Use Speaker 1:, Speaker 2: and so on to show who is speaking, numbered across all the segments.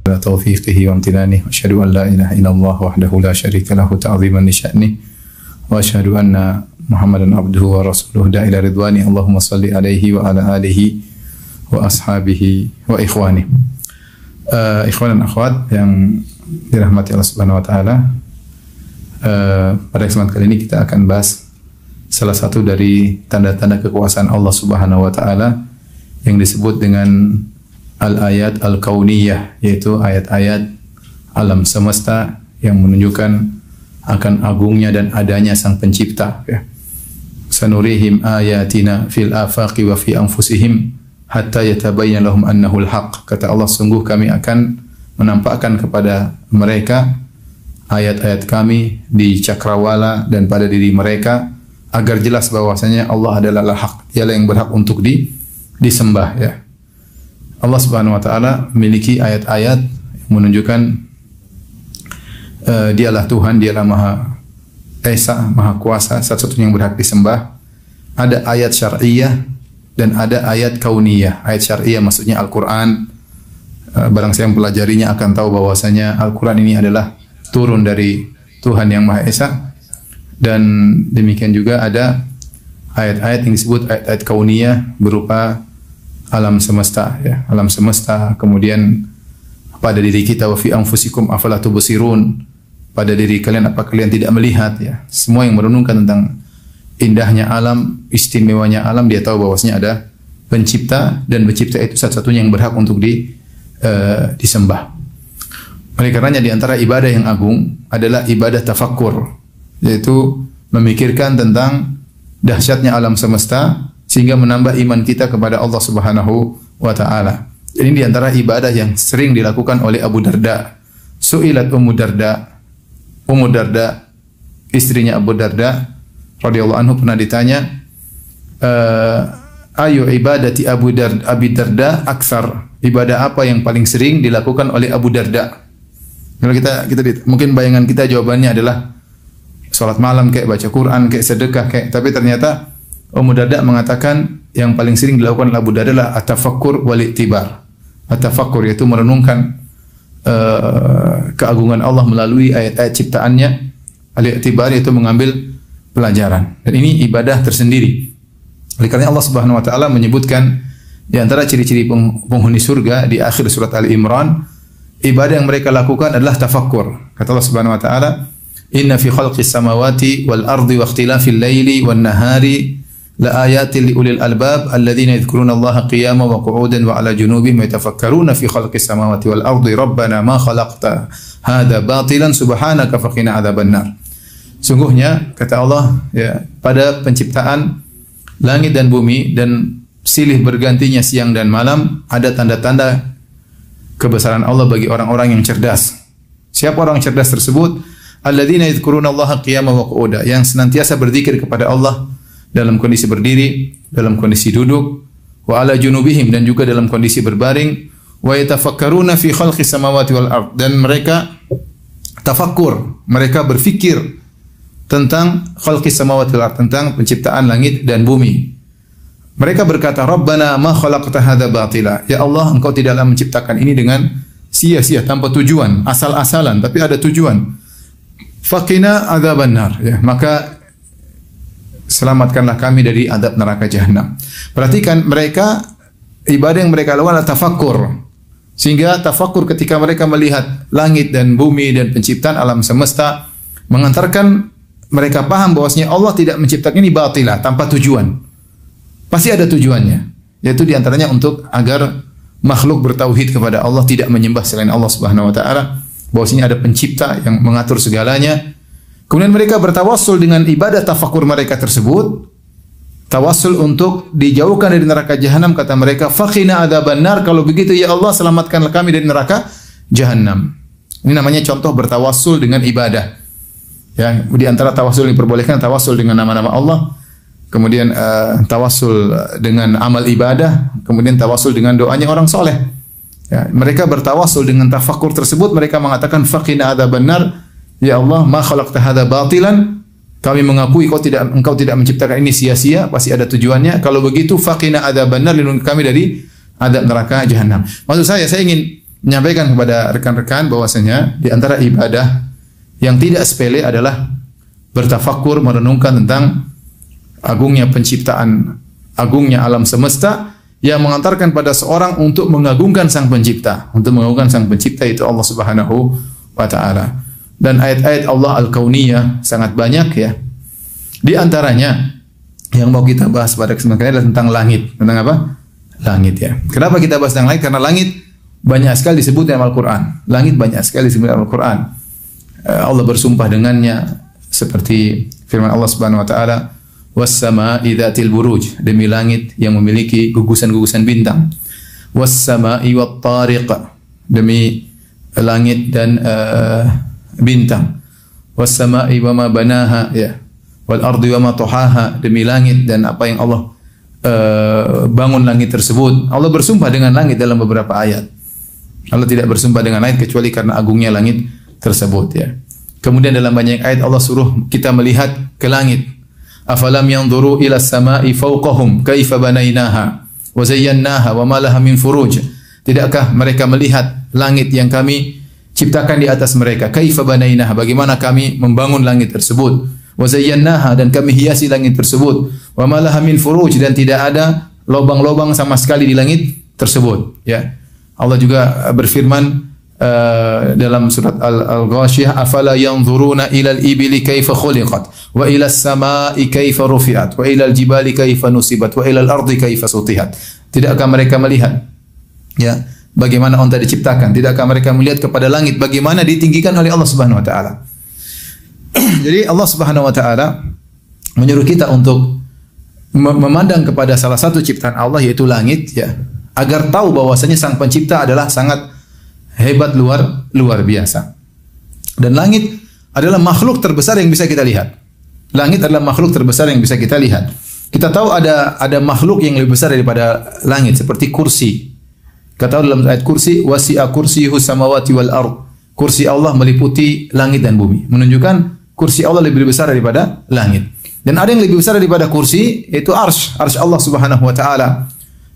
Speaker 1: توفيقه وامتنانه وأشهد أن لا إله إلا الله وحده لا شريك له تعظيما لشأنه وأشهد أن محمدا عبده ورسوله داعي إلى رضوانه اللهم صل عليه وعلى آله وأصحابه وإخوانه. Ikhwan dan akhwat yang dirahmati Allah Subhanahu wa taala, pada kesempatan kali ini kita akan bahas salah satu dari tanda-tanda kekuasaan Allah Subhanahu wa taala yang disebut dengan al-ayat al-kauniyah, yaitu ayat-ayat alam semesta yang menunjukkan akan agungnya dan adanya Sang Pencipta, ya. Sanurihim ayatina fil afaqi wa fi anfusihim hatta yatabayyana lahum annahu al-haq. Kata Allah, sungguh kami akan menampakkan kepada mereka ayat-ayat kami di cakrawala dan pada diri mereka agar jelas bahwasanya Allah adalah al-haq, dialah yang berhak untuk disembah, ya. Allah Subhanahu wa taala memiliki ayat-ayat yang menunjukkan dialah Tuhan, dialah Maha Esa, Maha Kuasa, satu-satunya yang berhak disembah. Ada ayat syar'iyah dan ada ayat kauniyah. Ayat syar'iyah maksudnya Al-Qur'an. Barang siapa yang mempelajarinya akan tahu bahwasanya Al-Qur'an ini adalah turun dari Tuhan yang Maha Esa. Dan demikian juga ada ayat-ayat yang disebut ayat-ayat kauniyah berupa alam semesta, ya, alam semesta. Kemudian pada diri kita, wa fi anfusikum afala tubsirun, pada diri kalian apa kalian tidak melihat, ya. Semua yang merenungkan tentang indahnya alam, istimewanya alam, dia tahu bahwasanya ada pencipta dan pencipta itu satu-satunya yang berhak untuk disembah. Oleh karenanya di antara ibadah yang agung adalah ibadah tafakkur, yaitu memikirkan tentang dahsyatnya alam semesta sehingga menambah iman kita kepada Allah Subhanahu wa taala. Ini di antara ibadah yang sering dilakukan oleh Abu Darda. Su'ilat Ummu Darda. Ummu Darda, istrinya Abu Darda radhiyallahu anhu, pernah ditanya, ayu ibadati Abi Darda aksar. Ibadah apa yang paling sering dilakukan oleh Abu Darda? Kalau kita mungkin bayangan kita jawabannya adalah salat malam, kayak baca Quran, kayak sedekah, kayak, tapi ternyata Ummu Darda mengatakan yang paling sering dilakukan oleh Abu Darda adalah at-tafakkur wal i'tibar. At-tafakkur yaitu merenungkan keagungan Allah melalui ayat-ayat ciptaannya. Al-i'tibar yaitu mengambil pelajaran. Dan ini ibadah tersendiri. Oleh karena Allah Subhanahu wa taala menyebutkan di antara ciri-ciri penghuni surga di akhir surat Al-Imran, ibadah yang mereka lakukan adalah tafakkur. Kata Allah Subhanahu wa taala, "Inna fi khalqis samawati wal ardi wa ikhtilafil laili wan nahari la ayatin li ulil albab alladzina yadhkuruna Allaha qiyaman wa qu'udan wa 'ala junubihim wa yatafakkaruna fi khalqis samawati wal ardi rabbana ma khalaqta hadza batilan subhanaka faqina 'adzabannar." Sungguhnya kata Allah, ya, pada penciptaan langit dan bumi dan silih bergantinya siang dan malam ada tanda-tanda kebesaran Allah bagi orang-orang yang cerdas. Siapa orang cerdas tersebut? Alladzina yadhkuruna Allaha qiyaman wa qu'udan, yang senantiasa berzikir kepada Allah dalam kondisi berdiri, dalam kondisi duduk, wa ala junubihim, dan juga dalam kondisi berbaring, wa yatafakkaruna fi khalqis samawati wal ard, dan mereka tafakkur, mereka berfikir tentang khalqis samawati wal ard, tentang penciptaan langit dan bumi. Mereka berkata, Rabbana ma khalaqta hadza batila, ya Allah, engkau tidaklah menciptakan ini dengan sia-sia, tanpa tujuan, asal-asalan, tapi ada tujuan. Faqina adzabannar, ya, maka selamatkanlah kami dari adab neraka jahanam. Perhatikan, mereka ibadah yang mereka lakukan adalah tafakkur. Sehingga tafakkur ketika mereka melihat langit dan bumi dan penciptaan alam semesta mengantarkan mereka paham bahwasanya Allah tidak menciptakan ini batilah, tanpa tujuan. Pasti ada tujuannya, yaitu diantaranya untuk agar makhluk bertauhid kepada Allah, tidak menyembah selain Allah Subhanahu wa taala, bahwasanya ada pencipta yang mengatur segalanya. Kemudian mereka bertawassul dengan ibadah tafakur mereka tersebut, tawassul untuk dijauhkan dari neraka jahanam. Kata mereka, faqina adzabannar, kalau begitu ya Allah, selamatkanlah kami dari neraka jahanam. Ini namanya contoh bertawassul dengan ibadah. Ya, di antara tawassul yang diperbolehkan tawassul dengan nama-nama Allah, kemudian tawassul dengan amal ibadah, kemudian tawassul dengan doanya orang soleh. Ya, mereka bertawassul dengan tafakur tersebut, mereka mengatakan faqina adzabannar, ya Allah, ma khalaqta hadza batilan, kami mengakui engkau tidak menciptakan ini sia-sia, pasti ada tujuannya. Kalau begitu faqina adzabannar, lindungi kami dari adab neraka jahanam. Maksud saya ingin menyampaikan kepada rekan-rekan bahwasanya di antara ibadah yang tidak sepele adalah bertafakkur, merenungkan tentang agungnya penciptaan, agungnya alam semesta yang mengantarkan pada seorang untuk mengagungkan Sang Pencipta. Untuk mengagungkan Sang Pencipta itu Allah Subhanahu wa taala. Dan ayat-ayat Allah Al-Kauniyah sangat banyak ya. Di antaranya yang mau kita bahas pada kesempatan ini adalah tentang langit. Tentang apa? Langit ya. Kenapa kita bahas tentang langit? Karena langit banyak sekali disebut dalam Al-Quran. Langit banyak sekali disebut dalam Al-Quran. Allah bersumpah dengannya seperti firman Allah Subhanahu wa taala, "Was-sama'i dzatil buruj", demi langit yang memiliki gugusan-gugusan bintang. "Was-sama'i wat-tariq", demi langit dan bintang. "Was-sama'i wa ma banaha", ya. "Wal ardi wa ma tuhaha", demi langit dan apa yang Allah bangun langit tersebut. Allah bersumpah dengan langit dalam beberapa ayat. Allah tidak bersumpah dengan langit kecuali karena agungnya langit tersebut ya. Kemudian dalam banyak ayat Allah suruh kita melihat ke langit. "Afalam yanzuru ila as-sama'i fawqahum kaifa banainaha wa zayyanaha wa ma laha min furuj." Tidakkah mereka melihat langit yang kami ciptakan di atas mereka? Kaifa banainaha, bagaimana kami membangun langit tersebut. Wa zayyanaha, dan kami hiasi langit tersebut. Wa ma laha min furuj, dan tidak ada lubang-lubang sama sekali di langit tersebut ya. Allah juga berfirman dalam surat Al-Ghashiyah, "Afala yanzuruna ila al-ibili kaifa khuliqat wa ila as-sama'i kaifa rufi'at wa ila al-jibali kaifa nusibat wa ila al-ardi kaifa sutihat." Tidakkah mereka melihat ya bagaimana unta diciptakan? Tidakkah mereka melihat kepada langit bagaimana ditinggikan oleh Allah Subhanahu wa taala? Jadi Allah Subhanahu wa taala menyuruh kita untuk memandang kepada salah satu ciptaan Allah, yaitu langit ya, agar tahu bahwasanya Sang Pencipta adalah sangat hebat, luar biasa. Dan langit adalah makhluk terbesar yang bisa kita lihat. Langit adalah makhluk terbesar yang bisa kita lihat. Kita tahu ada makhluk yang lebih besar daripada langit, seperti kursi. Kita tahu dalam ayat kursi, "Wasi'a kursiyyuhu samawati wal ard." Kursi Allah meliputi langit dan bumi, menunjukkan kursi Allah lebih besar daripada langit. Dan ada yang lebih besar daripada kursi, yaitu arsy Allah Subhanahu wa taala.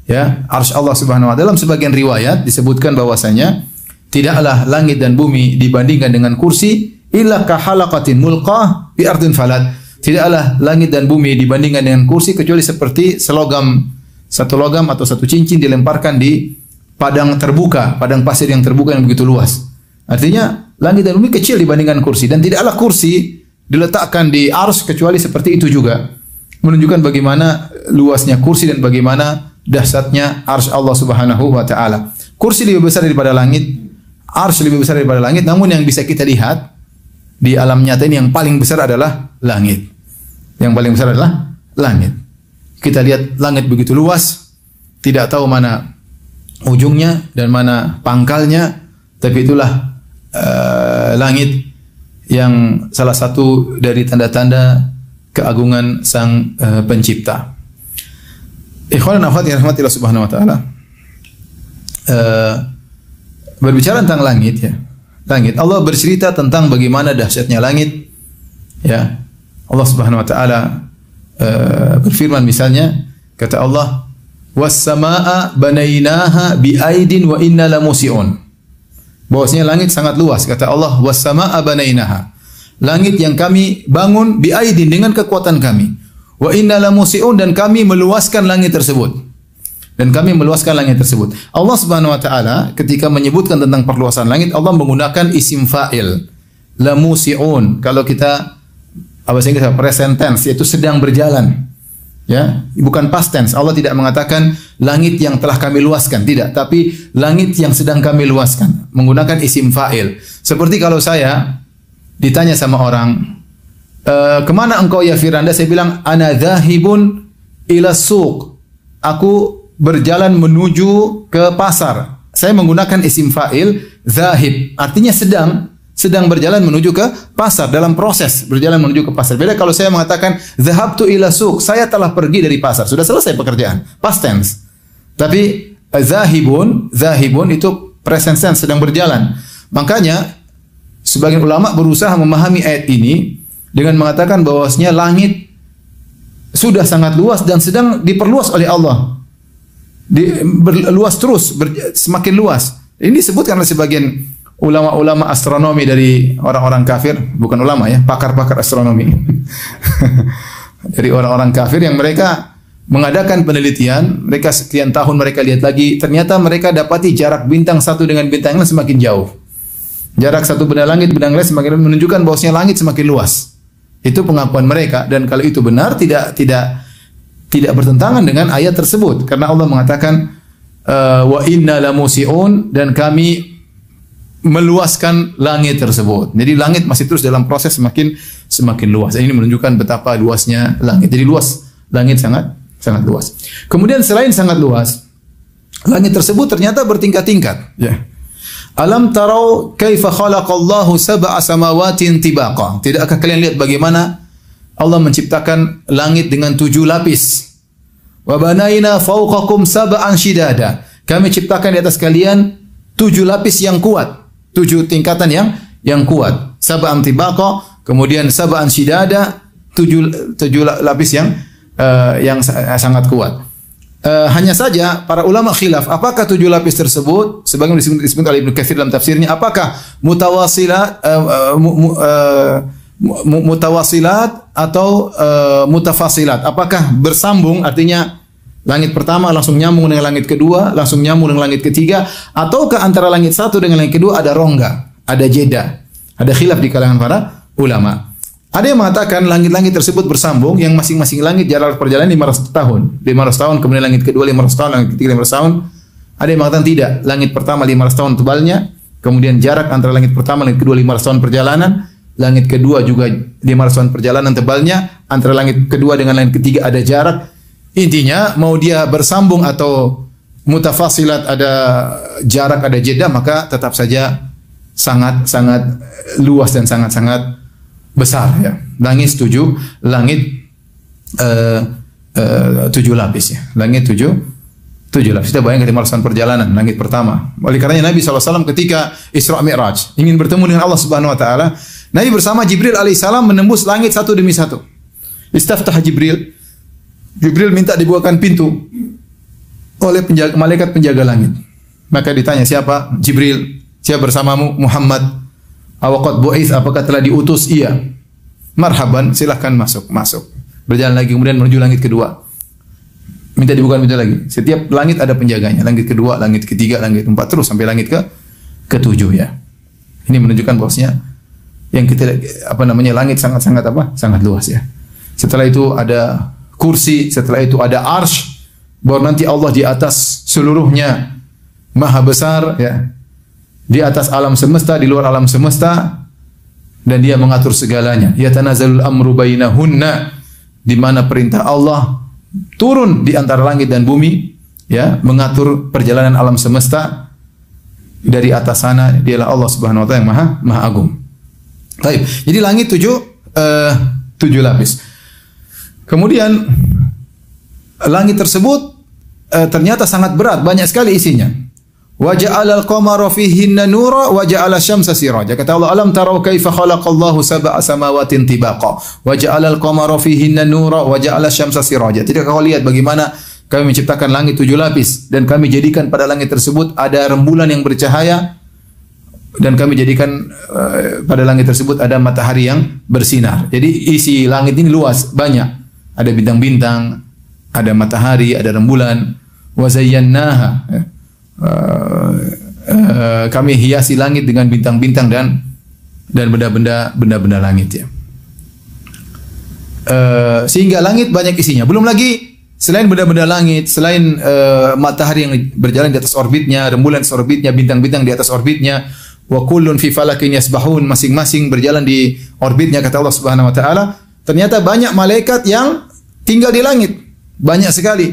Speaker 1: Ya, arsy Allah Subhanahu wa taala. Dalam sebagian riwayat disebutkan bahwasanya tidaklah langit dan bumi dibandingkan dengan kursi illa kahalaqatin mulqah bi ardin falat. Tidaklah langit dan bumi dibandingkan dengan kursi kecuali seperti satu logam atau satu cincin dilemparkan di padang terbuka, padang pasir yang terbuka yang begitu luas. Artinya langit dan bumi kecil dibandingkan kursi, dan tidaklah kursi diletakkan di arsy kecuali seperti itu juga. Menunjukkan bagaimana luasnya kursi dan bagaimana dahsyatnya arsy Allah Subhanahu wa taala. Kursi lebih besar daripada langit, arsy lebih besar daripada langit, namun yang bisa kita lihat di alam nyata ini yang paling besar adalah langit. Yang paling besar adalah langit. Kita lihat langit begitu luas, tidak tahu mana ujungnya dan mana pangkalnya, tapi itulah langit yang salah satu dari tanda-tanda keagungan Sang Pencipta. Ikhwan dan akhwat yang rahmatillah Subhanahu wa taala. Berbicara tentang langit ya. Langit, Allah bercerita tentang bagaimana dahsyatnya langit. Ya. Allah Subhanahu wa taala berfirman misalnya, kata Allah, "Was-samaa'a banainaha bi'aidin wa inna lamusi'un." Bahwasanya langit sangat luas, kata Allah, "Was-samaa'a banainaha." Langit yang kami bangun bi'aidin, dengan kekuatan kami. Wa inna lamusi'un, dan kami meluaskan langit tersebut. Dan kami meluaskan langit tersebut. Allah Subhanahu wa taala ketika menyebutkan tentang perluasan langit, Allah menggunakan isim fa'il. Lamusi'un. Kalau kita bahasa Inggris present tense, yaitu sedang berjalan. Ya, bukan past tense. Allah tidak mengatakan langit yang telah kami luaskan, tidak, tapi langit yang sedang kami luaskan, menggunakan isim fa'il. Seperti kalau saya ditanya sama orang, "Kemana engkau ya Firanda?" Saya bilang, "Ana dzahibun ila suq." Aku berjalan menuju ke pasar. Saya menggunakan isim fa'il zahib, artinya sedang berjalan menuju ke pasar, dalam proses berjalan menuju ke pasar. Beda kalau saya mengatakan zahabtu ila suq, saya telah pergi dari pasar, sudah selesai pekerjaan, past tense. Tapi zahibun itu present tense, sedang berjalan. Makanya sebagian ulama berusaha memahami ayat ini dengan mengatakan bahwasanya langit sudah sangat luas dan sedang diperluas oleh Allah. Luas terus, semakin luas. Ini disebutkan oleh sebagian ulama-ulama astronomi dari orang-orang kafir, bukan ulama ya, pakar-pakar astronomi. Dari orang-orang kafir yang mereka mengadakan penelitian, mereka sekian tahun mereka lihat lagi, ternyata mereka dapati jarak bintang satu dengan bintang lain semakin jauh. Jarak satu benda langit benda lain semakin menunjukkan bahwasanya langit semakin luas. Itu pengakuan mereka, dan kalau itu benar tidak bertentangan dengan ayat tersebut, karena Allah mengatakan wa inna lamusiun, dan kami meluaskan langit tersebut. Jadi langit masih terus dalam proses semakin luas. Ini menunjukkan betapa luasnya langit. Jadi luas langit sangat luas. Kemudian selain sangat luas, langit tersebut ternyata bertingkat-tingkat. Ya. Alam tarau kaifa khalaqallahu sab'a samawatin tibaqa. Tidakkah kalian lihat bagaimana Allah menciptakan langit dengan 7 lapis? Wa banaina fawqakum sab'an shidada. Kami ciptakan di atas kalian 7 lapis yang kuat. 7 tingkatan yang kuat. Sab'an tibaqa, kemudian sab'an shidada, 7 lapis yang sangat kuat. Hanya saja para ulama khilaf apakah 7 lapis tersebut, sebagaimana disebut oleh Ibnu Katsir dalam tafsirnya, apakah mutawasilat atau mutafasilat? Apakah bersambung, artinya langit pertama langsung nyambung dengan langit kedua, langsung nyambung dengan langit ketiga, ataukah antara langit satu dengan langit kedua ada rongga, ada jeda? Ada khilaf di kalangan para ulama. Ada yang mengatakan langit-langit tersebut bersambung, yang masing-masing langit jarak perjalanan 500 tahun. 500 tahun, kemudian langit kedua 500 tahun, langit ketiga 500 tahun. Ada yang mengatakan tidak, langit pertama 500 tahun tebalnya, kemudian jarak antara langit pertama dan langit kedua 500 tahun perjalanan, langit kedua juga 500 tahun perjalanan tebalnya, antara langit kedua dengan langit ketiga ada jarak. Intinya mau dia bersambung atau mutafasilat, ada jarak, ada jeda, maka tetap saja sangat luas dan sangat besar ya. Langit 7 lapis ya. Langit 7 lapis. Kita bayangkan 500 tahun perjalanan langit pertama. Oleh karenanya Nabi SAW ketika Isra Mi'raj ingin bertemu dengan Allah Subhanahu wa taala, Nabi bersama Jibril alaihissalam menembus langit satu demi satu. Istaftah Jibril minta dibukakan pintu oleh malaikat penjaga langit. Maka ditanya, siapa? Jibril. Siapa bersamamu? Muhammad. Awaqad bu'its, apakah telah diutus? Iya. Marhaban, silahkan masuk. Berjalan lagi, kemudian menuju langit kedua. Minta dibukakan pintu lagi. Setiap langit ada penjaganya. Langit kedua, langit ketiga, langit keempat, terus sampai langit ketujuh ya. Ini menunjukkan bahwasanya yang kita langit sangat luas ya. Setelah itu ada kursi, setelah itu ada arsy, baru nanti Allah di atas seluruhnya, maha besar ya, di atas alam semesta, di luar alam semesta, dan dia mengatur segalanya. Yatanazalul amru bainahunna, di mana perintah Allah turun di antara langit dan bumi ya, mengatur perjalanan alam semesta. Dari atas sana dialah Allah Subhanahu wa taala yang maha agung. Baik. Jadi langit 7 lapis. Kemudian langit tersebut ternyata sangat berat, banyak sekali isinya. Wa ja'alal qamara fihinna nura wa ja'ala syamsa siraja. Kata Allah, alam tarau kaifa khalaqallahu sab'a samawatin tibaqa wa ja'alal qamara fihinna nura wa ja'ala syamsa siraja. Tidakkah kau lihat bagaimana kami menciptakan langit 7 lapis dan kami jadikan pada langit tersebut ada rembulan yang bercahaya, dan kami jadikan pada langit tersebut ada matahari yang bersinar. Jadi isi langit ini luas, banyak. Ada bintang-bintang, ada matahari, ada rembulan. Wa zayyannaha. Kami hiasi langit dengan bintang-bintang dan benda-benda langit ya. Sehingga langit banyak isinya. Belum lagi selain benda-benda langit, selain matahari yang berjalan di atas orbitnya, rembulan di atas orbitnya, bintang-bintang di atas orbitnya, wa kullun fi falakin yasbahun, masing-masing berjalan di orbitnya, kata Allah Subhanahu wa taala. Ternyata banyak malaikat yang tinggal di langit. Banyak sekali.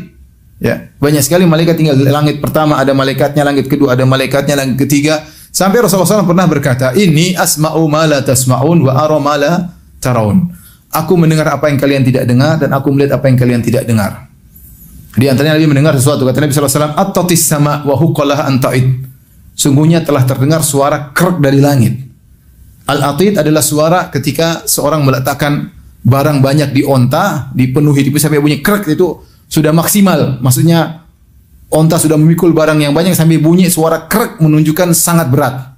Speaker 1: Ya, banyak sekali malaikat tinggal di langit pertama, ada malaikatnya, langit kedua ada malaikatnya, langit ketiga. Sampai Rasulullah SAW pernah berkata, "Inni asma'u ma la tasma'un wa ara ma la taraun." Aku mendengar apa yang kalian tidak dengar dan aku melihat apa yang kalian tidak dengar. Di antaranya Nabi mendengar sesuatu, kata Nabi SAW, "At-tatis sama wa huqalah anta'id." Sungguhnya telah terdengar suara krek dari langit. Al-atid adalah suara ketika seorang meletakkan barang banyak di onta, dipenuhi sampai bunyi krek, itu sudah maksimal. Maksudnya onta sudah memikul barang yang banyak sambil bunyi suara krek menunjukkan sangat berat.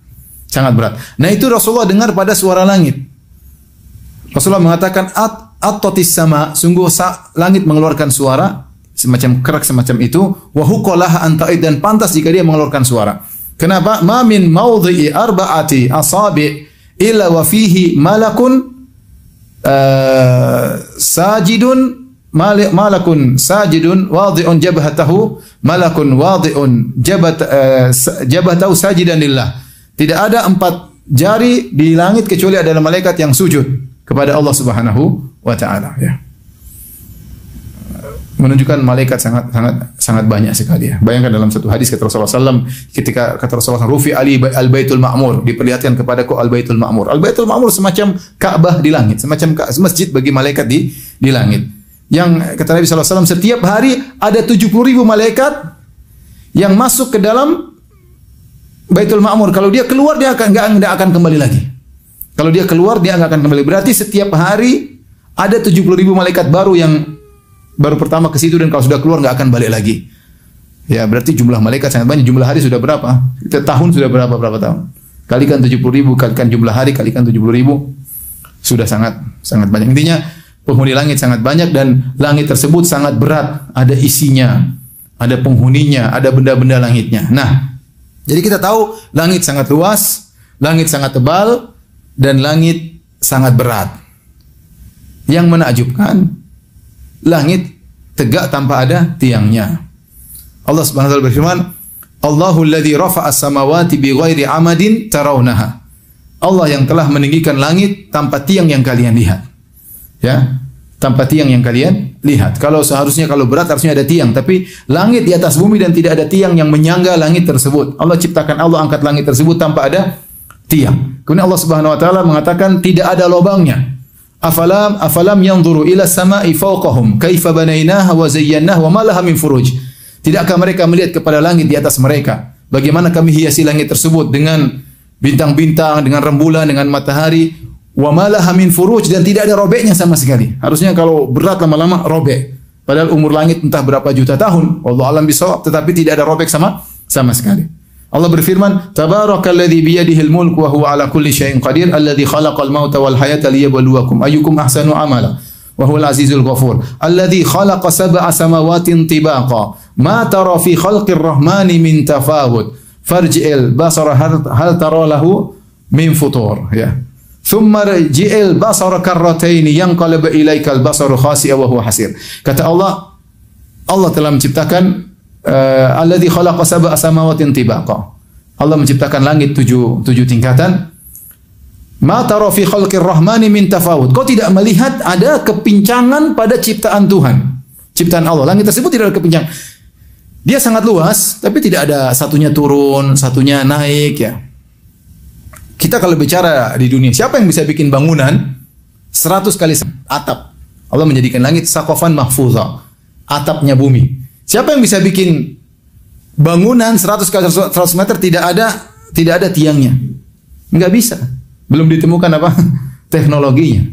Speaker 1: Sangat berat. Nah itu Rasulullah dengar pada suara langit. Rasulullah mengatakan at-totis sama, sungguh langit mengeluarkan suara semacam krek semacam itu, wa huqalaha anta'id, dan pantas jika dia mengeluarkan suara. Kenapa? Ma min mawdhi'i arba'ati asabi' illa wa fihi malakun sajidun malakun sajidun wadhi'un jabhatahu malakun wadhi'un jabhatahu sajidan lillah. Tidak ada 4 jari di langit kecuali ada malaikat yang sujud kepada Allah Subhanahu wa taala, ya. Menunjukkan malaikat sangat banyak sekali, ya. Bayangkan dalam satu hadis kata Rasulullah SAW, ketika kata Rasulullah SAW, Rufi Ali al-Baitul Ma'mur, diperlihatkan kepadaku al-Baitul Ma'mur. Al-Baitul Ma'mur semacam Ka'bah di langit, semacam masjid bagi malaikat di langit. Yang kata Nabi SAW, setiap hari ada 70.000 malaikat yang masuk ke dalam Baitul Ma'mur. Kalau dia keluar, dia nggak akan kembali lagi. Kalau dia keluar, dia nggak akan kembali. Berarti setiap hari ada 70.000 malaikat baru yang baru pertama ke situ, dan kalau sudah keluar nggak akan balik lagi. Ya, berarti jumlah malaikat sangat banyak. Jumlah hari sudah berapa? Tahun sudah berapa tahun? Kalikan 70.000, kalikan jumlah hari, kalikan 70.000, sudah sangat banyak. Intinya penghuni langit sangat banyak, dan langit tersebut sangat berat. Ada isinya, ada penghuninya, ada benda-benda langitnya. Nah, jadi kita tahu langit sangat luas, langit sangat tebal, dan langit sangat berat. Yang menakjubkan, langit tegak tanpa ada tiangnya. Allah Subhanahu wa taala berfirman, Allahu alladzi rafa'a as-samawati bighairi 'amadin tarawnaha. Allah yang telah meninggikan langit tanpa tiang yang kalian lihat. Ya, tanpa tiang yang kalian lihat. Kalau seharusnya kalau berat harusnya ada tiang, tapi langit di atas bumi dan tidak ada tiang yang menyangga langit tersebut. Allah ciptakan, Allah angkat langit tersebut tanpa ada tiang. Kemudian Allah Subhanahu wa taala mengatakan tidak ada lubangnya. Afalam yanzuru ila samai fawqahum kaifa banainaha wa zayyanaha wa ma laha min furuj. Tidakkah mereka melihat kepada langit di atas mereka? Bagaimana kami hiasi langit tersebut dengan bintang-bintang, dengan rembulan, dengan matahari. Wa ma laha min furuj, dan tidak ada robeknya sama sekali. Harusnya kalau berat lama-lama robek. Padahal umur langit entah berapa juta tahun. Wallahu a'lam bishawab, tetapi tidak ada robek sama sekali. Allah berfirman, Tabarakalladzi biyadihil mulku wa huwa ala kulli syai'in qadir, alladzi khalaqal mauta wal hayata liyabluwakum ayyukum ahsanu amala wa huwal azizul ghafur, alladzi khalaqa sab'a samawatin tibaqa, ma tara fi khalqir rahmani min tafawut, farji'il basara hal tara lahu min futur, ya. Thumma rji'il basara karrataini yanqalib ilaikal basaru khasi'a wa huwa hasir. Kata Allah telah menciptakan alladzi khalaqa sab'a samawatin tibaqa. Allah menciptakan langit 7 tingkatan. Ma tara fi khalqir rahmani min tafawut. Kau tidak melihat ada kepincangan pada ciptaan Tuhan. Ciptaan Allah. Langit tersebut tidak ada kepincangan. Dia sangat luas, tapi tidak ada satunya turun, satunya naik, ya. Kita kalau bicara di dunia, siapa yang bisa bikin bangunan 100 kali atap? Allah menjadikan langit saqafan mahfuzah, atapnya bumi. Siapa yang bisa bikin bangunan 100 kali 100 meter tidak ada tiangnya? Enggak bisa. Belum ditemukan apa? Teknologinya.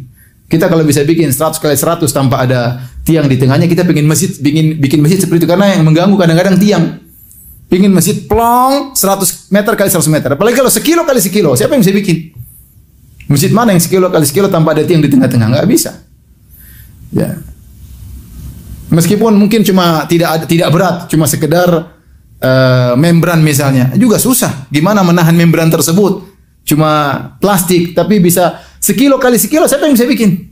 Speaker 1: Kita kalau bisa bikin 100 kali 100 tanpa ada tiang di tengahnya, kita bikin masjid seperti itu, karena yang mengganggu kadang-kadang tiang. Pingin masjid plong 100 meter kali 100 meter. Apalagi kalau sekilo kali sekilo, siapa yang bisa bikin? Masjid mana yang sekilo kali sekilo tanpa ada tiang di tengah-tengah? Enggak bisa. Ya. Meskipun mungkin cuma tidak berat, cuma sekedar membran misalnya, juga susah. Gimana menahan membran tersebut? Cuma plastik, tapi bisa sekilo kali sekilo, siapa yang bisa bikin?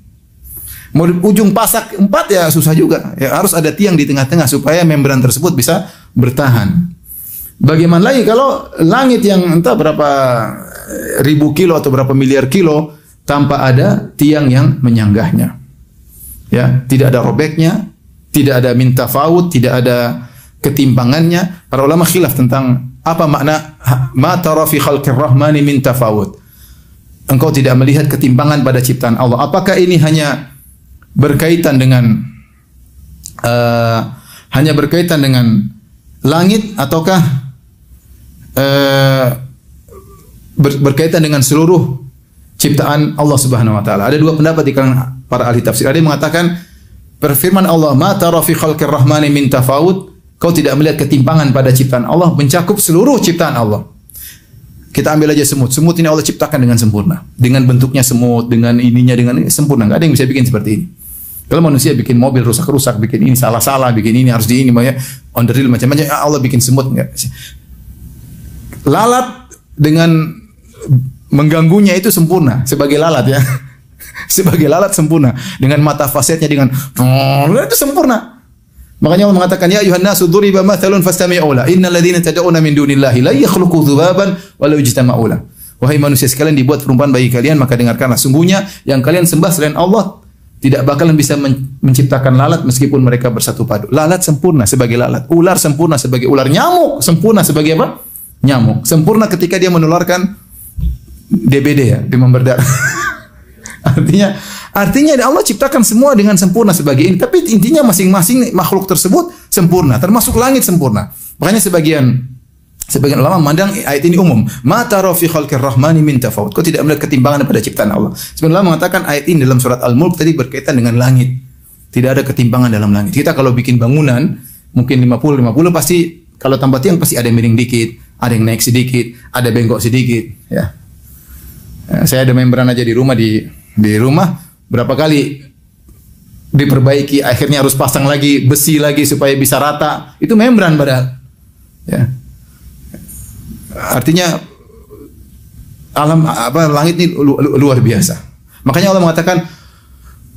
Speaker 1: Mau ujung pasak 4 ya susah juga. Ya, harus ada tiang di tengah-tengah supaya membran tersebut bisa bertahan. Bagaimana lagi kalau langit yang entah berapa ribu kilo atau berapa miliar kilo tanpa ada tiang yang menyanggahnya. Ya, tidak ada robeknya, tidak ada min tafawut, tidak ada ketimpangannya. Para ulama khilaf tentang apa makna ma tara fi khalqir rahmani min tafawut. Engkau tidak melihat ketimpangan pada ciptaan Allah. Apakah ini hanya berkaitan dengan langit, ataukah berkaitan dengan seluruh ciptaan Allah Subhanahu wa taala? Ada dua pendapat di kalangan para ahli tafsir. Ada yang mengatakan firman Allah, "Ma tara fi khalqir rahmani min tafawut", kau tidak melihat ketimpangan pada ciptaan Allah, mencakup seluruh ciptaan Allah. Kita ambil aja semut. Semut ini Allah ciptakan dengan sempurna. Dengan bentuknya semut, dengan ininya, dengan ini sempurna. Enggak ada yang bisa bikin seperti ini. Kalau manusia bikin mobil rusak-rusak, bikin ini salah-salah, bikin ini harus di ini, on the real macam-macam. Allah bikin semut enggak. Lalat dengan mengganggunya itu sempurna sebagai lalat ya. Sebagai lalat sempurna dengan mata fasetnya dengan itu sempurna. Makanya Allah mengatakan ya ayuhan nasu duriba mathalun fastami'u la innal ladzina tad'una min dunillahi la yakhluqu dzubaban walau ijtama'u la. Wahai manusia sekalian, dibuat perumpamaan bagi kalian, maka dengarkanlah, sungguhnya yang kalian sembah selain Allah tidak bakalan bisa menciptakan lalat meskipun mereka bersatu padu. Lalat sempurna sebagai lalat, ular sempurna sebagai ular, nyamuk sempurna sebagai apa? Nyamuk. Sempurna ketika dia menularkan DBD ya, demam berdarah. Artinya Allah ciptakan semua dengan sempurna sebagai ini, tapi intinya masing-masing makhluk tersebut sempurna, termasuk langit sempurna. Makanya sebagian ulama memandang ayat ini umum. Ma tara fi khalqir rahmani min tafawut. Kau tidak melihat ketimpangan pada ciptaan Allah. Sebagian ulama mengatakan ayat ini dalam surat Al-Mulk tadi berkaitan dengan langit. Tidak ada ketimpangan dalam langit. Kita kalau bikin bangunan mungkin 50 pasti kalau tambah tiang pasti ada yang miring dikit, ada yang naik sedikit, ada bengkok sedikit, ya. Saya ada membran aja di rumah berapa kali diperbaiki, akhirnya harus pasang lagi besi lagi supaya bisa rata. Itu membran padahal. Ya. Artinya langit ini luar biasa. Makanya Allah mengatakan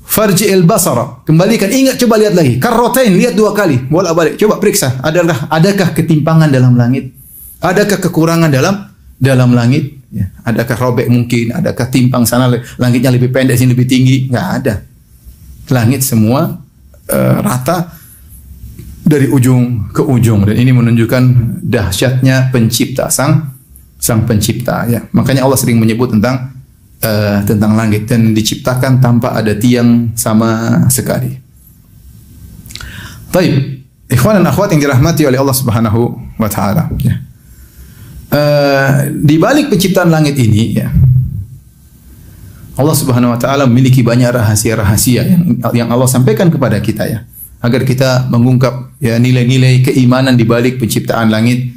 Speaker 1: farji'il basara, kembalikan, ingat, coba lihat lagi. Karrotain, lihat 2 kali, bolak-balik. Coba periksa, adakah ketimpangan dalam langit? Adakah kekurangan dalam langit? Ya, adakah robek mungkin? Adakah timpang sana langitnya lebih pendek sini lebih tinggi? Enggak ada. Langit semua rata dari ujung ke ujung, dan ini menunjukkan dahsyatnya pencipta sang pencipta ya. Makanya Allah sering menyebut tentang langit dan diciptakan tanpa ada tiang sama sekali. Baik, ikhwan dan akhwat yang dirahmati oleh Allah Subhanahu wa taala ya. Di balik penciptaan langit ini ya, Allah Subhanahu wa taala memiliki banyak rahasia-rahasia yang Allah sampaikan kepada kita ya, agar kita mengungkap ya nilai-nilai keimanan di balik penciptaan langit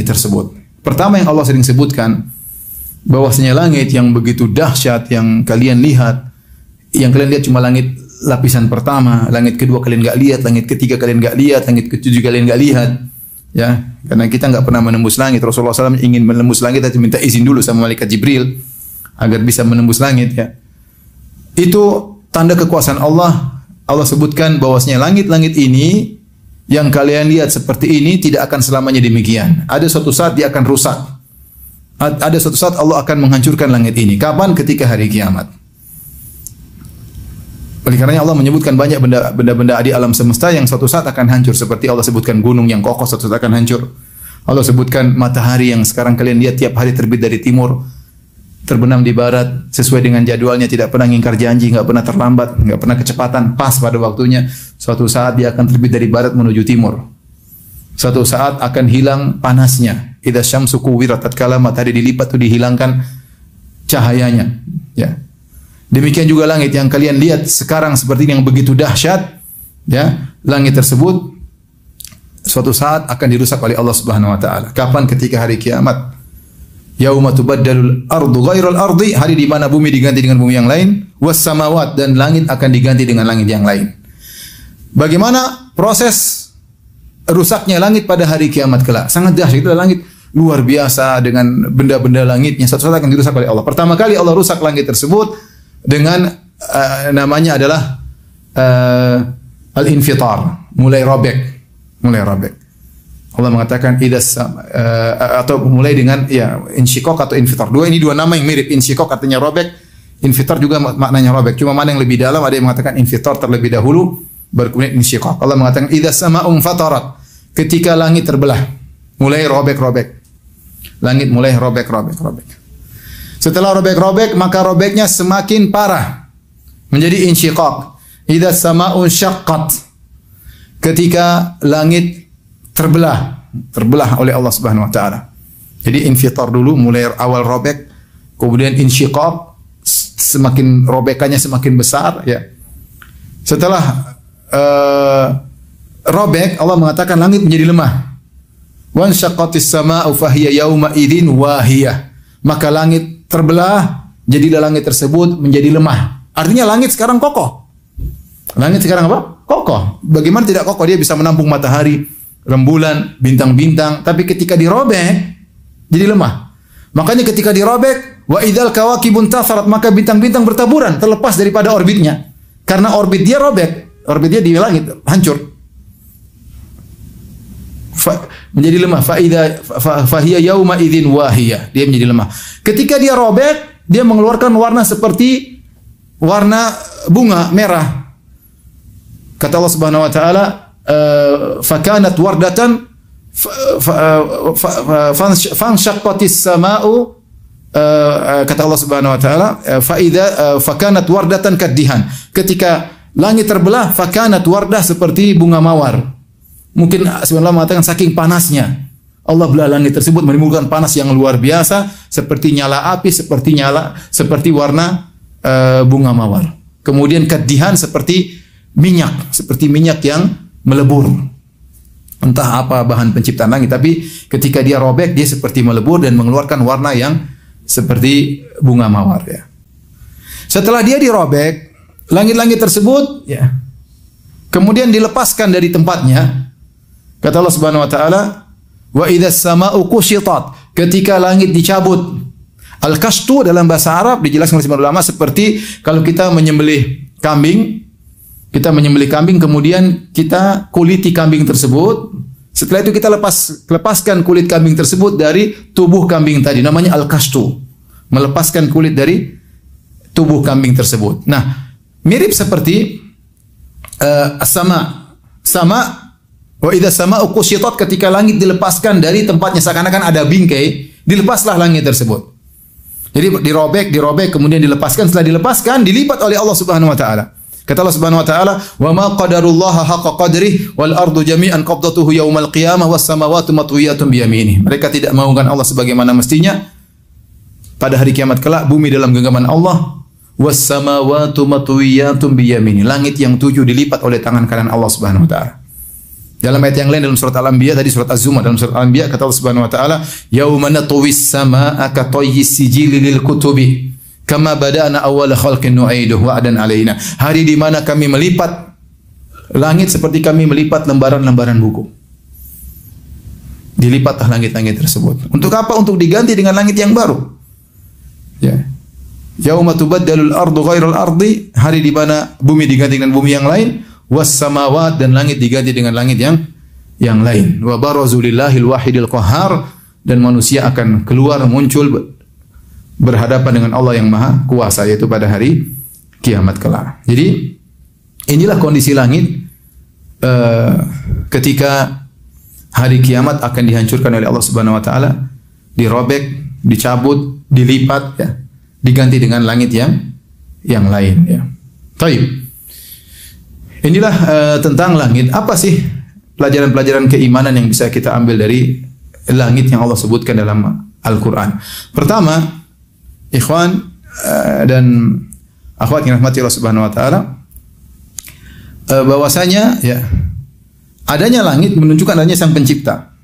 Speaker 1: tersebut. Pertama yang Allah sering sebutkan, bahwasanya langit yang begitu dahsyat yang kalian lihat cuma langit lapisan pertama, langit kedua kalian enggak lihat, langit ketiga kalian enggak lihat, langit ketujuh kalian enggak lihat. Ya, karena kita enggak pernah menembus langit. Rasulullah SAW ingin menembus langit, tapi minta izin dulu sama malaikat Jibril agar bisa menembus langit ya. Itu tanda kekuasaan Allah. Allah sebutkan bahwasanya langit-langit ini yang kalian lihat seperti ini tidak akan selamanya demikian. Ada suatu saat dia akan rusak. Ada suatu saat Allah akan menghancurkan langit ini. Kapan? Ketika hari kiamat. Oleh karenanya Allah menyebutkan banyak benda-benda di alam semesta yang suatu saat akan hancur. Seperti Allah sebutkan gunung yang kokoh suatu saat akan hancur. Allah sebutkan matahari yang sekarang kalian lihat tiap hari terbit dari timur, terbenam di barat sesuai dengan jadwalnya, tidak pernah ngingkar janji, enggak pernah terlambat, enggak pernah kecepatan, pas pada waktunya. Suatu saat dia akan terbit dari barat menuju timur. Suatu saat akan hilang panasnya. Idza syamsu kuwirat, tatkala matahari dilipat itu dihilangkan cahayanya, ya. Demikian juga langit yang kalian lihat sekarang seperti ini yang begitu dahsyat, ya. Langit tersebut suatu saat akan dirusak oleh Allah Subhanahu wa taala. Kapan? Ketika hari kiamat. Yauma tubaddalul ardu ghairal ardi, hari di mana bumi diganti dengan bumi yang lain, was samawat, dan langit akan diganti dengan langit yang lain. Bagaimana proses rusaknya langit pada hari kiamat kelak? Sangat dahsyat. Itu langit luar biasa dengan benda-benda langitnya suatu saat akan dirusak oleh Allah. Pertama kali Allah rusak langit tersebut dengan namanya adalah al-infitar, mulai robek. Allah mengatakan atau mulai dengan ya insyikok atau infitar. Ini dua nama yang mirip. Insyikok artinya robek, infitar juga maknanya robek. Cuma mana yang lebih dalam, ada yang mengatakan infitar terlebih dahulu baru kemudian insyikok. Allah mengatakan idza sama'un fatarat, ketika langit terbelah, mulai robek-robek. Langit mulai robek-robek. Setelah robek-robek, maka robeknya semakin parah menjadi insyikok. Idza sama'un syaqqat, ketika langit terbelah oleh Allah Subhanahu wa taala. Jadi infitar dulu, mulai awal robek, kemudian insyiqaq, semakin robekannya semakin besar ya. Setelah robek, Allah mengatakan langit menjadi lemah. Wan syaqqatis samaa'u fahiya yauma idzin wahiyah. Maka langit terbelah, jadilah langit tersebut menjadi lemah. Artinya langit sekarang kokoh. Langit sekarang apa? Kokoh. Bagaimana tidak kokoh? Dia bisa menampung matahari, rembulan, bintang-bintang, tapi ketika dirobek jadi lemah. Makanya ketika dirobek, wa idzal kawakibun tasarat, maka bintang-bintang bertaburan terlepas daripada orbitnya. Karena orbit dia robek, orbit dia di langit hancur. Menjadi lemah. Fahiya yauma idzin wahiyah. Dia menjadi lemah. Ketika dia robek, dia mengeluarkan warna seperti warna bunga merah. Kata Allah Subhanahu wa taala, fakanat wardatan fanshaqqatis samaa'u, kata Allah Subhanahu wa taala, fakanat wardatan kaddihan. Ketika langit terbelah, fakanat wardah seperti bunga mawar. Mungkin sebenarnya mengatakan saking panasnya Allah belah langit tersebut menimbulkan panas yang luar biasa, seperti nyala api, seperti warna bunga mawar. Kemudian kaddihan seperti minyak yang melebur. Entah apa bahan penciptaan langit, tapi ketika dia robek dia seperti melebur dan mengeluarkan warna yang seperti bunga mawar ya. Setelah dia dirobek, langit-langit tersebut ya kemudian dilepaskan dari tempatnya. Kata Allah Subhanahu wa taala, wa idzas samaa'u kushitat, ketika langit dicabut. Al-kashtu dalam bahasa Arab dijelaskan oleh sebagian ulama seperti kalau kita menyembelih kambing, kemudian kita kuliti kambing tersebut. Setelah itu kita lepaskan kulit kambing tersebut dari tubuh kambing tadi, namanya al-kashtu. Melepaskan kulit dari tubuh kambing tersebut. Nah, mirip seperti sama wa idza samaa'u kushitat, ketika langit dilepaskan dari tempatnya seakan-akan ada bingkai, dilepaslah langit tersebut. Jadi dirobek, kemudian dilepaskan. Setelah dilepaskan, dilipat oleh Allah Subhanahu wa taala. Kata Allah Subhanahu wa taala, "Wa ma qadarullaha haqqa qadrihi wal ardu jami'an qabdatuhu yaumal qiyamah was samawati matwiyatun bi yaminihi." Mereka tidak mengagungkan Allah sebagaimana mestinya. Pada hari kiamat kelak bumi dalam genggaman Allah, was samawati matwiyatun bi yaminihi. Langit yang 7 dilipat oleh tangan kanan Allah Subhanahu wa taala. Dalam ayat yang lain dalam surat Al-Anbiya, tadi surat Az-Zumar, dalam surat Al-Anbiya kata Allah Subhanahu wa taala, "Yauma natwis samaa'a ka tayyi sijili lil kutubi kama bada'na awwala khalqin nu'iduhu wa'dan 'alaina." Hari di mana kami melipat langit seperti kami melipat lembaran-lembaran buku. Dilipatlah langit-langit tersebut. Untuk apa? Untuk diganti dengan langit yang baru. Ya. Yauma tubaddalul ardu ghairal ardi, hari di mana bumi diganti dengan bumi yang lain. Was samawat, dan langit diganti dengan langit yang lain. Wa barazu lillahil wahidil qahhar, dan manusia akan keluar muncul berhadapan dengan Allah yang Maha Kuasa, yaitu pada hari kiamat kelak. Jadi inilah kondisi langit ketika hari kiamat akan dihancurkan oleh Allah Subhanahu wa taala, dirobek, dicabut, dilipat ya, diganti dengan langit yang lain ya. Baik. Inilah tentang langit. Apa sih pelajaran-pelajaran keimanan yang bisa kita ambil dari langit yang Allah sebutkan dalam Al-Quran? Pertama, ikhwan dan akhwat yang rahmati Allah Subhanahu wa taala, bahwasanya ya adanya langit menunjukkan adanya Sang Pencipta.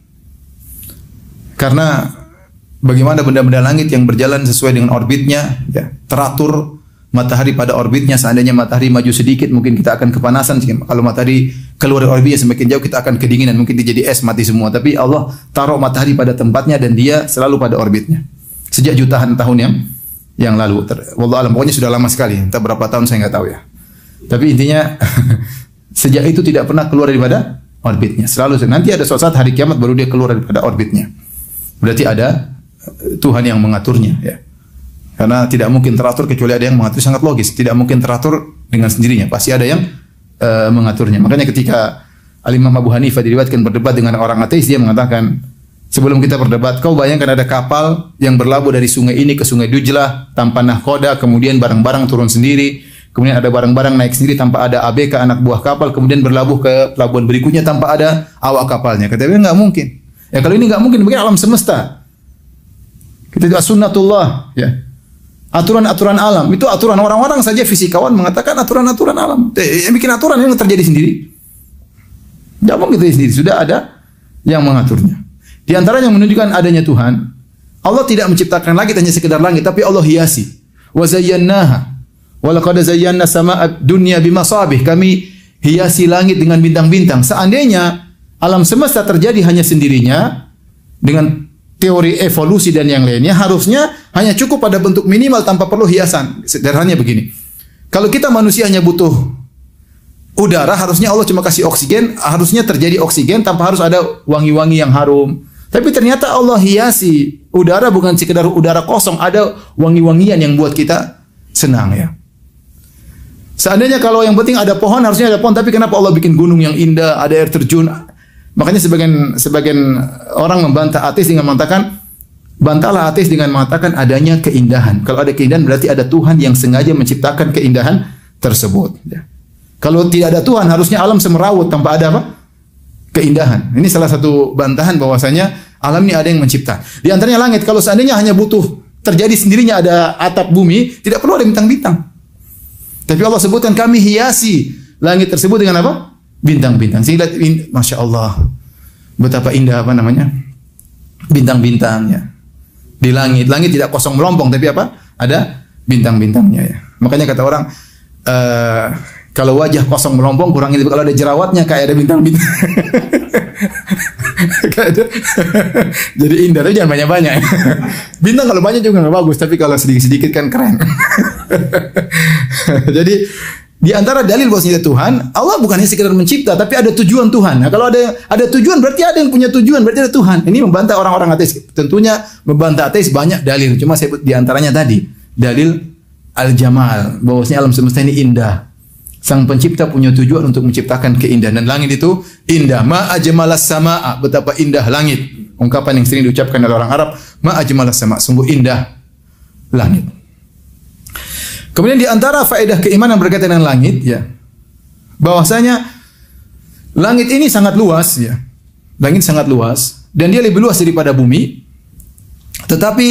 Speaker 1: Karena bagaimana benda-benda langit yang berjalan sesuai dengan orbitnya ya, teratur. Matahari pada orbitnya, seandainya matahari maju sedikit mungkin kita akan kepanasan. Kalau matahari keluar dari orbitnya semakin jauh kita akan kedinginan, mungkin jadi es, mati semua. Tapi Allah taruh matahari pada tempatnya dan dia selalu pada orbitnya sejak jutaan tahun yang lalu. Wallahu alam, pokoknya sudah lama sekali, entah berapa tahun saya nggak tahu ya. Tapi intinya sejak itu tidak pernah keluar daripada orbitnya. Selalu nanti ada suatu saat hari kiamat baru dia keluar daripada orbitnya. Berarti ada Tuhan yang mengaturnya ya. Karena tidak mungkin teratur kecuali ada yang mengatur, sangat logis. Tidak mungkin teratur dengan sendirinya, pasti ada yang mengaturnya. Makanya ketika Al-Imam Abu Hanifah diriwayatkan berdebat dengan orang ateis, dia mengatakan, sebelum kita berdebat, kau bayangkan ada kapal yang berlabuh dari sungai ini ke sungai Dujlah tanpa nahkoda, kemudian barang-barang turun sendiri, kemudian ada barang-barang naik sendiri tanpa ada ABK anak buah kapal, kemudian berlabuh ke pelabuhan berikutnya tanpa ada awak kapalnya. Katanya nggak mungkin. Ya kalau ini nggak mungkin, mungkin alam semesta. Kita itu sunnatullah, ya. Aturan-aturan alam, itu aturan orang-orang saja fisikawan mengatakan aturan-aturan alam. Yang bikin aturan yang terjadi sendiri. Tidak mungkin terjadi sendiri, sudah ada yang mengaturnya. Di antaranya yang menunjukkan adanya Tuhan, Allah tidak menciptakan langit hanya sekedar langit, tapi Allah hiasi. Wa zayyannaha wa laqad zayyana samaa'a dunya bimasabih. Kami hiasi langit dengan bintang-bintang. Seandainya alam semesta terjadi hanya sendirinya dengan teori evolusi dan yang lainnya, harusnya hanya cukup pada bentuk minimal tanpa perlu hiasan. Sederhananya begini. Kalau kita manusia hanya butuh udara, harusnya Allah cuma kasih oksigen, harusnya terjadi oksigen tanpa harus ada wangi-wangi yang harum. Tapi ternyata Allah hiasi udara bukan sekedar udara kosong, ada wangi-wangian yang buat kita senang ya. Seandainya kalau yang penting ada pohon, harusnya ada pohon, tapi kenapa Allah bikin gunung yang indah, ada air terjun? Makanya sebagian orang membantah ateis dengan mengatakan, bantahlah ateis dengan mengatakan adanya keindahan. Kalau ada keindahan berarti ada Tuhan yang sengaja menciptakan keindahan tersebut. Ya. Kalau tidak ada Tuhan, harusnya alam semerawut tanpa ada apa? Keindahan. Ini salah satu bantahan bahwasanya alam ini ada yang mencipta. Di antaranya langit. Kalau seandainya hanya butuh terjadi sendirinya ada atap bumi, tidak perlu ada bintang-bintang. Tapi Allah sebutkan kami hiasi langit tersebut dengan apa? Bintang-bintang. Sehingga Masya Allah, betapa indah apa namanya? Bintang-bintangnya di langit. Langit tidak kosong melompong, tapi apa? Ada bintang-bintangnya ya. Makanya kata orang, kalau wajah kosong melompong kurang itu, kalau ada jerawatnya kayak ada bintang-bintang. Jadi indah, tapi jangan banyak-banyak. Bintang kalau banyak juga nggak bagus, tapi kalau sedikit-sedikit kan keren. Jadi di antara dalil bahwasanya Tuhan, Allah bukan hanya sekedar mencipta, tapi ada tujuan Tuhan. Nah, kalau ada tujuan berarti ada yang punya tujuan, berarti ada Tuhan. Ini membantah orang-orang ateis. Tentunya membantah ateis banyak dalil. Cuma saya di antaranya tadi dalil al-jamal, bahwasanya alam semesta ini indah. Sang pencipta punya tujuan untuk menciptakan keindahan, dan langit itu indah. Ma ajmalas samaa, betapa indah langit. Ungkapan yang sering diucapkan oleh orang Arab, ma ajmalas samaa, sungguh indah langit. Kemudian di antara faedah keimanan berkaitan dengan langit ya, bahwasanya langit ini sangat luas ya. Langit sangat luas dan dia lebih luas daripada bumi. Tetapi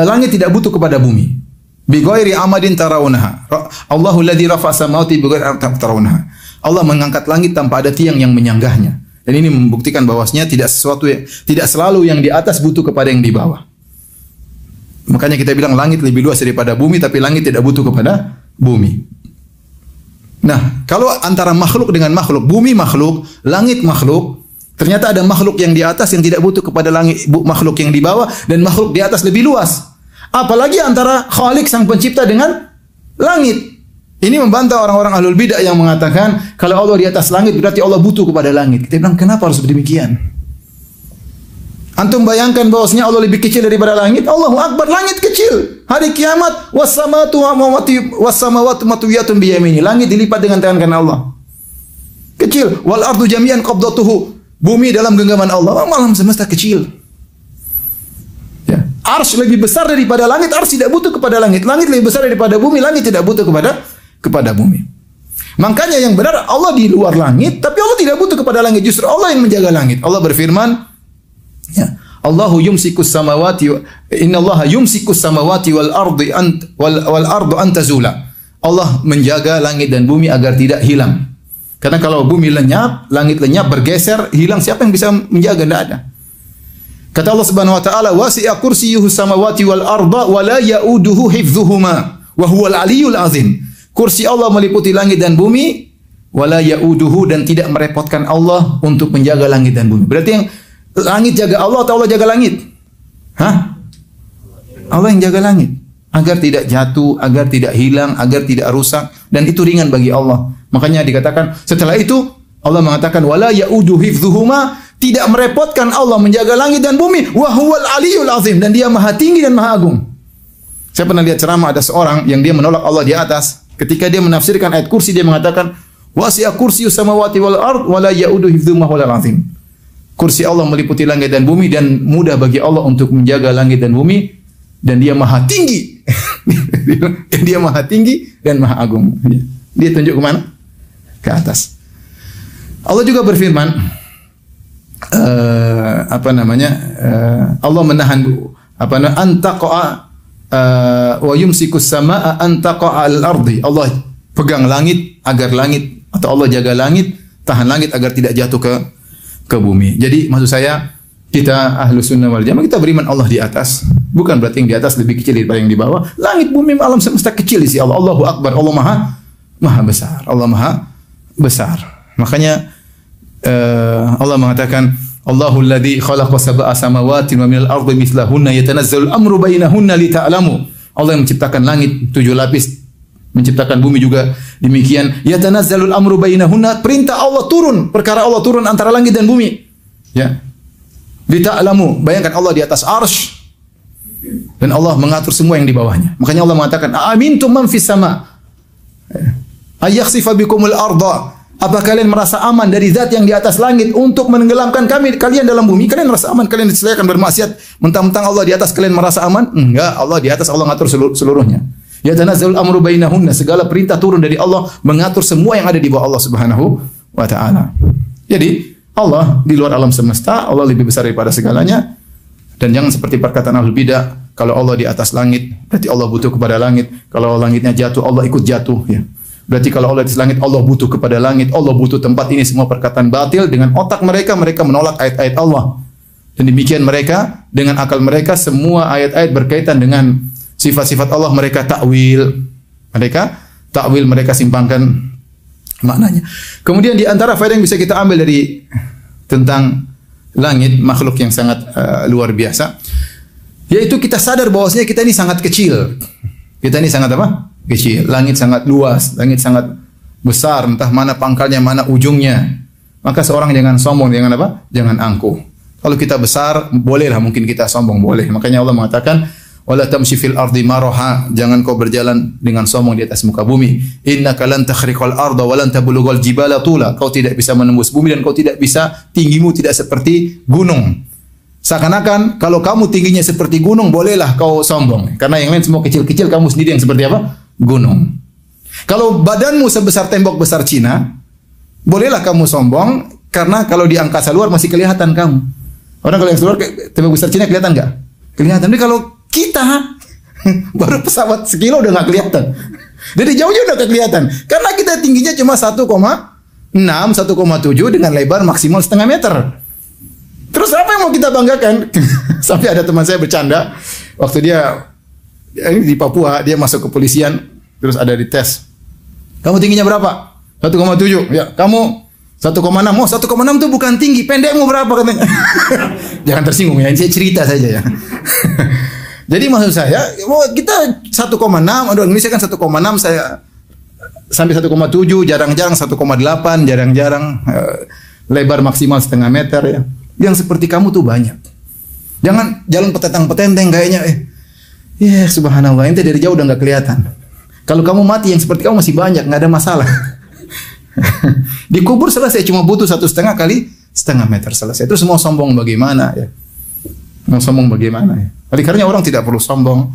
Speaker 1: langit tidak butuh kepada bumi. Bi ghairi amadin tarawunaha. Allahu alladzi rafa'a samawati bi ghairi amadin tarawunaha. Allah mengangkat langit tanpa ada tiang yang menyanggahnya. Dan ini membuktikan bahwasanya tidak selalu yang di atas butuh kepada yang di bawah. Makanya kita bilang langit lebih luas daripada bumi, tapi langit tidak butuh kepada bumi. Nah, kalau antara makhluk dengan makhluk, bumi makhluk, langit makhluk, ternyata ada makhluk yang di atas yang tidak butuh kepada langit, makhluk yang di bawah, dan makhluk di atas lebih luas. Apalagi antara Khalik sang pencipta dengan langit. Ini membantah orang-orang ahlul bidah yang mengatakan kalau Allah di atas langit berarti Allah butuh kepada langit. Kita bilang kenapa harus demikian? Antum bayangkan bahwasanya Allah lebih kecil daripada langit. Allahu Akbar, langit kecil. Hari kiamat was-samawati matwiyatun bi yamini. Langit dilipat dengan tangan kanan Allah. Kecil. Wal ardu jami'an qabdatuhu. Bumi dalam genggaman Allah. Alam semesta kecil. Ya. Arsy lebih besar daripada langit. Arsy tidak butuh kepada langit. Langit lebih besar daripada bumi. Langit tidak butuh kepada bumi. Makanya yang benar Allah di luar langit, tapi Allah tidak butuh kepada langit. Justru Allah yang menjaga langit. Allah berfirman, ya, Allahu yumsikus samawati innallaha yumsikus samawati wal ardu an tazula. Allah menjaga langit dan bumi agar tidak hilang. Karena kalau bumi lenyap, langit lenyap, bergeser, hilang, siapa yang bisa menjaga? Tidak ada. Kata Allah Subhanahu wa taala, wasi'a kursiyyuhu samawati wal arda wa la ya'uduhu hifdzuhuma wa huwal aliyyul azim. Kursi Allah meliputi langit dan bumi, wa la ya'uduhu, dan tidak merepotkan Allah untuk menjaga langit dan bumi. Berarti yang langit jaga Allah atau Allah jaga langit? Hah? Allah yang jaga langit. Agar tidak jatuh, agar tidak hilang, agar tidak rusak. Dan itu ringan bagi Allah. Makanya dikatakan, setelah itu Allah mengatakan, wala ya'udu hifdzuhuma, tidak merepotkan Allah menjaga langit dan bumi. Wa huwal aliyyul azim, dan dia maha tinggi dan maha agung. Saya pernah lihat ceramah ada seorang yang dia menolak Allah di atas. Ketika dia menafsirkan ayat kursi, dia mengatakan, wasi'a kursiyyus samawati wal ard wa la ya'udu hifdzuhuma wal azim. Kursi Allah meliputi langit dan bumi, dan mudah bagi Allah untuk menjaga langit dan bumi, dan dia maha tinggi. Dia maha tinggi dan maha agung. Dia tunjuk ke mana? Ke atas. Allah juga berfirman, Allah menahan antaqa'a wa yumsikus samaa antaqa'a al-ardi. Allah pegang langit agar langit, atau Allah jaga langit tahan langit agar tidak jatuh ke bumi. Jadi maksud saya, kita ahlu sunnah wal jamaah, kita beriman Allah di atas. Bukan berarti yang di atas lebih kecil daripada yang di bawah. Langit, bumi, alam semesta kecil di sisi Allah. Allahu Akbar. Allah maha besar. Allah maha besar. Makanya Allah mengatakan, Allahul ladzi khalaqa sab'a samawati wa minal ardi mithlahunna yatanazzalul amru bainahunna lita'lamu. Allah yang menciptakan langit 7 lapis, menciptakan bumi juga demikian. Yatanazzalul amru bainahunna, perintah Allah turun, perkara Allah turun antara langit dan bumi. Ya. Lita'lamu, bayangkan Allah di atas arsy dan Allah mengatur semua yang di bawahnya. Makanya Allah mengatakan, "Amintum man fis sama ayakhsifa bikumul arda." Apa kalian merasa aman dari zat yang di atas langit untuk menenggelamkan kalian dalam bumi? Kalian merasa aman? Kalian disilakan bermaksiat, mentang-mentang Allah di atas, kalian merasa aman? Enggak, Allah di atas, Allah ngatur seluruhnya. Ya tanazzalul amru bainahunna, segala perintah turun dari Allah mengatur semua yang ada di bawah Allah Subhanahu wa taala. Jadi, Allah di luar alam semesta, Allah lebih besar daripada segalanya. Dan jangan seperti perkataan ahlul bidah, kalau Allah di atas langit, berarti Allah butuh kepada langit. Kalau langitnya jatuh, Allah ikut jatuh, ya. Berarti kalau Allah di langit, Allah butuh kepada langit, Allah butuh tempat. Ini semua perkataan batil. Dengan otak mereka menolak ayat-ayat Allah. Dan demikian mereka, dengan akal mereka, semua ayat-ayat berkaitan dengan sifat-sifat Allah, mereka takwil. Mereka simpangkan maknanya. Kemudian di antara faedah yang bisa kita ambil dari tentang langit, makhluk yang sangat luar biasa, yaitu kita sadar bahwasanya kita ini sangat kecil. Kita ini sangat apa? Kecil. Langit sangat luas, langit sangat besar, entah mana pangkalnya, mana ujungnya. Maka seorang jangan sombong, jangan apa? Jangan angkuh. Kalau kita besar, bolehlah mungkin kita sombong, boleh. Makanya Allah mengatakan, "Wala tamshi fil ardi maraha." Jangan kau berjalan dengan sombong di atas muka bumi. "Innaka lan takhriqal arda wa lan tablughal jibala tula." Kau tidak bisa menembus bumi dan kau tidak bisa, tinggimu tidak seperti gunung. Seakan-akan kalau kamu tingginya seperti gunung, bolehlah kau sombong. Karena yang lain semua kecil-kecil, kamu sendiri yang seperti apa? Gunung. Kalau badanmu sebesar tembok besar Cina, bolehlah kamu sombong, karena kalau di angkasa luar masih kelihatan kamu. Orang kalau yang keluar tembok besar Cina kelihatan nggak? Kelihatan. Tapi kalau kita baru pesawat sekilo udah nggak kelihatan. Dari jauhnya udah nggak kelihatan. Karena kita tingginya cuma 1,6, 1,7 dengan lebar maksimal setengah meter. Terus apa yang mau kita banggakan? Sampai ada teman saya bercanda waktu dia ini di Papua, dia masuk kepolisian, terus ada dites. Kamu tingginya berapa? 1,7. Ya, kamu 1,6. Oh, 1,6 itu bukan tinggi. Pendekmu berapa katanya? Jangan tersinggung ya, ini saya cerita saja ya. Jadi maksud saya, kita 1,6, aduh Indonesia kan 1,6, saya sampai 1,7, jarang-jarang 1,8, jarang-jarang lebar maksimal setengah meter ya. Yang seperti kamu tuh banyak. Jangan jalan petentang-petenteng kayaknya ya subhanallah, ente dari jauh udah nggak kelihatan. Kalau kamu mati yang seperti kamu masih banyak, nggak ada masalah. Dikubur selesai, cuma butuh 1,5 kali setengah meter selesai. Itu semua sombong bagaimana ya? Mau sombong bagaimana ya? Oleh karena orang tidak perlu sombong.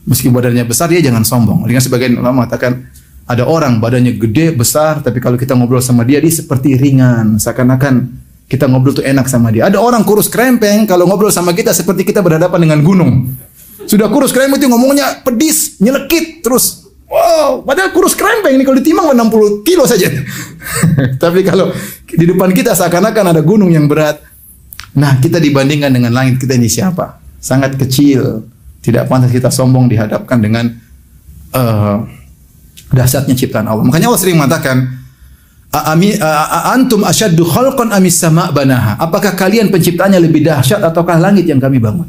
Speaker 1: Meski badannya besar, dia jangan sombong. Dengan sebagian ulama mengatakan ada orang badannya gede besar, tapi kalau kita ngobrol sama dia seperti ringan, seakan-akan kita ngobrol tuh enak sama dia. Ada orang kurus krempeng, kalau ngobrol sama kita seperti kita berhadapan dengan gunung. Sudah kurus krempeng itu ngomongnya pedis, nyelekit terus. Wow, padahal kurus krempeng ini kalau ditimbang 60 kilo saja. Tapi kalau di depan kita seakan-akan ada gunung yang berat. Nah, kita dibandingkan dengan langit, kita ini siapa? Sangat kecil. Tidak pantas kita sombong dihadapkan dengan dahsyatnya ciptaan Allah. Makanya Allah sering mengatakan, antum asyaddu khalqan amis sama' banaha. Apakah kalian penciptaannya lebih dahsyat ataukah langit yang kami bangun?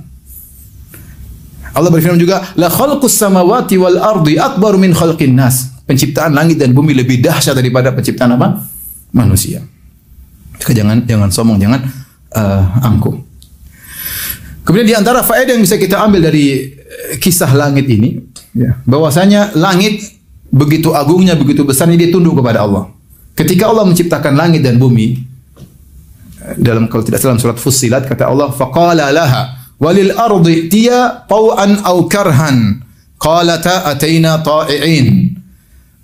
Speaker 1: Allah berfirman juga, la khalqus samawati wal ardi akbaru min khalqin nas. Penciptaan langit dan bumi lebih dahsyat daripada penciptaan apa? Manusia. Maka jangan sombong, jangan angkuh. Kemudian di antara faedah yang bisa kita ambil dari kisah langit ini, ya, bahwasanya langit begitu agungnya, begitu besarnya, dia tunduk kepada Allah. Ketika Allah menciptakan langit dan bumi, kalau tidak salah surat Fussilat, kata Allah, faqala laha walil ardi tiya tau'an aw karhan qalata ataina ta'i'in.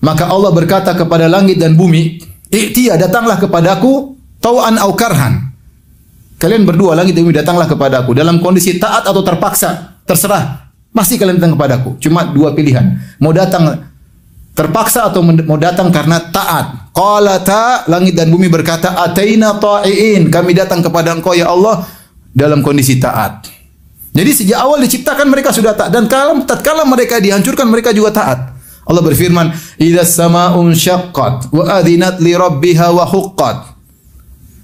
Speaker 1: Maka Allah berkata kepada langit dan bumi, "I'tiya, datanglah kepadaku, tau'an aw karhan." Kalian berdua, langit dan bumi, datanglah kepadaku dalam kondisi taat atau terpaksa, terserah. Pasti kalian datang kepadaku. Cuma dua pilihan. Mau datang terpaksa atau mau datang karena taat. Qalata, langit dan bumi berkata, ataina ta'iin, kami datang kepada Engkau ya Allah dalam kondisi taat. Jadi sejak awal diciptakan mereka sudah taat, dan tatkala mereka dihancurkan mereka juga taat. Allah berfirman, "Idzas sama'un syaqqat wa adzinat li rabbiha wa huqqat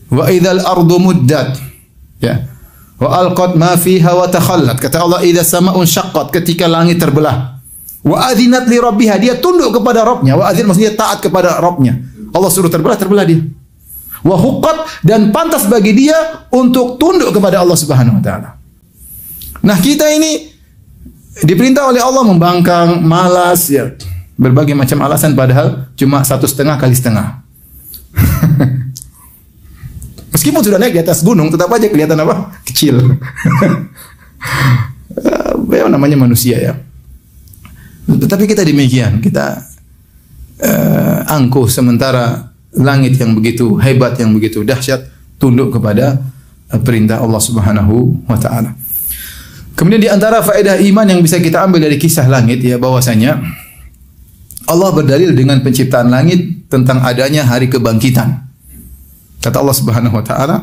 Speaker 1: wa idzal ardu muddat." Ya. Wa alqat ma fiha wa takhallat. Kata Allah, "Idzas sama'un syaqqat," ketika langit terbelah. Wa adzinat li rabbiha, dia tunduk kepada Rabbnya. Wa adzin maksudnya taat kepada Rabbnya. Allah suruh terbelah, terbelah dia. Wa huqqat, dan pantas bagi dia untuk tunduk kepada Allah Subhanahu wa taala. Nah, kita ini diperintah oleh Allah membangkang, malas, ya. Berbagai macam alasan, padahal cuma 1,5 kali setengah. Meskipun sudah naik di atas gunung, tetap aja kelihatan apa? Kecil. Ya, namanya manusia ya. Tetapi kita demikian, kita angkuh sementara langit yang begitu hebat, yang begitu dahsyat tunduk kepada perintah Allah Subhanahu wa taala. Kemudian di antara faedah iman yang bisa kita ambil dari kisah langit, ya, bahwasanya Allah berdalil dengan penciptaan langit tentang adanya hari kebangkitan. Kata Allah Subhanahu wa taala,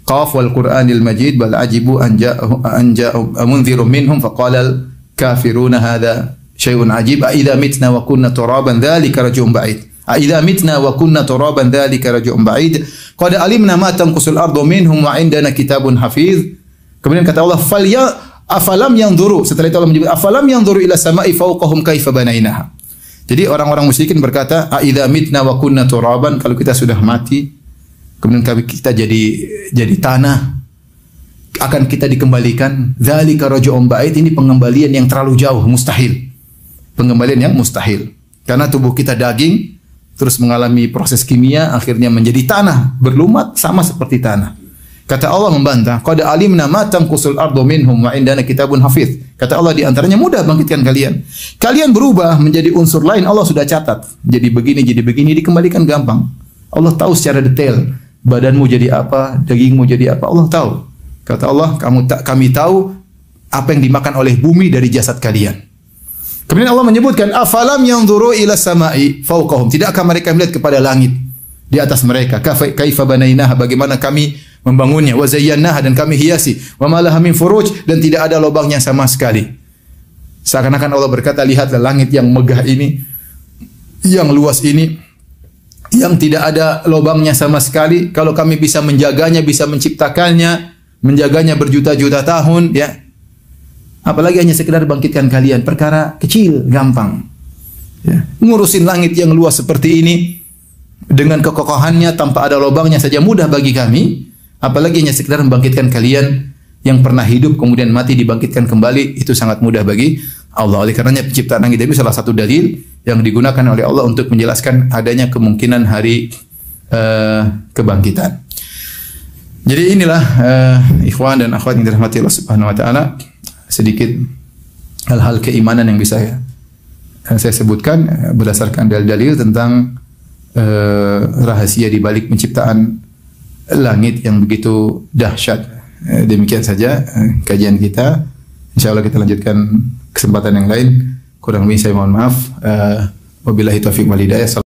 Speaker 1: Qaf wal Qur'anil Majid bal ajibu an ja'u munzirun minhum faqala al kafiruna hadha syai'un ajib a idza mitna wa kunna turaban dzalika raj'un ba'id. A idza mitna wa kunna turaban dzalika raj'un ba'id. Qad alimna ma tanqusul ardu minhum wa indana kitabun hafiz. Kemudian kata Allah, afalam yanzuru, setelah itu Allah menyebut afalam yanzuru ila sama'i fawqahum kaifa banainaha. Jadi orang-orang musyrikin berkata, a idza mitna wa kunna turaban, kalau kita sudah mati kemudian kita jadi tanah, akan kita dikembalikan. Dzalika raj'un ba'id, ini pengembalian yang terlalu jauh, mustahil. Pengembalian yang mustahil. Karena tubuh kita daging terus mengalami proses kimia akhirnya menjadi tanah, berlumat sama seperti tanah. Kata Allah membantah, qad alimna ma tanqusul ardu minhum wa indana kitabun hafiz. Kata Allah, di antaranya mudah bangkitkan kalian. Kalian berubah menjadi unsur lain, Allah sudah catat. Jadi begini, dikembalikan gampang. Allah tahu secara detail badanmu jadi apa, dagingmu jadi apa, Allah tahu. Kata Allah, kami tahu apa yang dimakan oleh bumi dari jasad kalian. Kemudian Allah menyebutkan, afalam yanzuru ila sama'i fawqahum. Tidakkah mereka melihat kepada langit di atas mereka? Kaifa banainaha, bagaimana kami membangunnya, wa zayyanaha, dan kami hiasi, wa ma laha min furuj, dan tidak ada lubangnya sama sekali. Seakan-akan Allah berkata, lihatlah langit yang megah ini, yang luas ini, yang tidak ada lubangnya sama sekali. Kalau kami bisa menjaganya, bisa menciptakannya, menjaganya berjuta-juta tahun, ya. Apalagi hanya sekedar bangkitkan kalian, perkara kecil, gampang. Ya. Ngurusin langit yang luas seperti ini dengan kekokohannya tanpa ada lubangnya saja mudah bagi kami. Apalagi hanya sekedar membangkitkan kalian yang pernah hidup kemudian mati dibangkitkan kembali, itu sangat mudah bagi Allah. Oleh karenanya penciptaan langit itu salah satu dalil yang digunakan oleh Allah untuk menjelaskan adanya kemungkinan hari kebangkitan. Jadi inilah ikhwan dan akhwat yang dirahmati Allah Subhanahu wa taala, sedikit hal-hal keimanan yang bisa saya sebutkan berdasarkan dalil-dalil tentang rahasia di balik penciptaan langit yang begitu dahsyat. Demikian saja kajian kita. Insyaallah kita lanjutkan kesempatan yang lain. Kurang lebih saya mohon maaf. Wabillahi taufiq wal hidayah.